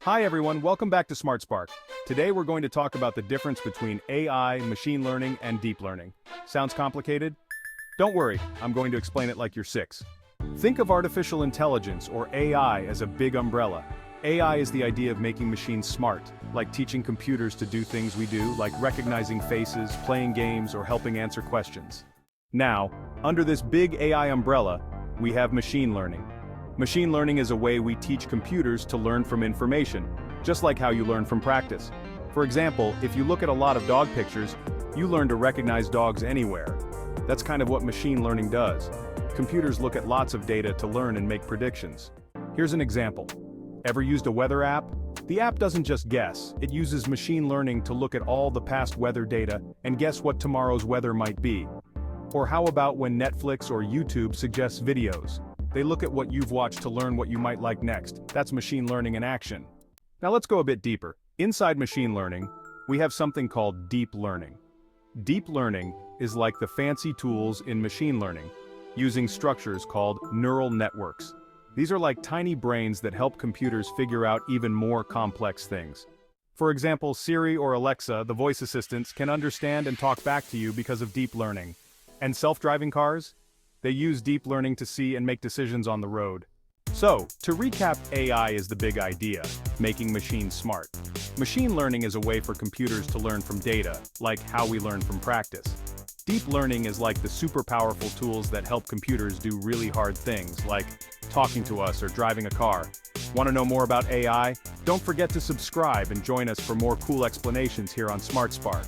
Hi everyone, welcome back to SmartSpark. Today we're going to talk about the difference between AI, machine learning, and deep learning. Sounds complicated? Don't worry, I'm going to explain it like you're six. Think of artificial intelligence, or AI, as a big umbrella. AI is the idea of making machines smart, like teaching computers to do things we do, like recognizing faces, playing games, or helping answer questions. Now, under this big AI umbrella, we have machine learning. Machine learning is a way we teach computers to learn from information, just like how you learn from practice. For example, if you look at a lot of dog pictures, you learn to recognize dogs anywhere. That's kind of what machine learning does. Computers look at lots of data to learn and make predictions. Here's an example. Ever used a weather app? The app doesn't just guess, it uses machine learning to look at all the past weather data and guess what tomorrow's weather might be. Or how about when Netflix or YouTube suggests videos? They look at what you've watched to learn what you might like next. That's machine learning in action. Now let's go a bit deeper. Inside machine learning, we have something called deep learning. Deep learning is like the fancy tools in machine learning, using structures called neural networks. These are like tiny brains that help computers figure out even more complex things. For example, Siri or Alexa, the voice assistants, can understand and talk back to you because of deep learning. And self-driving cars? They use deep learning to see and make decisions on the road. So, to recap, AI is the big idea, making machines smart. Machine learning is a way for computers to learn from data, like how we learn from practice. Deep learning is like the super powerful tools that help computers do really hard things, like talking to us or driving a car. Want to know more about AI? Don't forget to subscribe and join us for more cool explanations here on SmartSpark.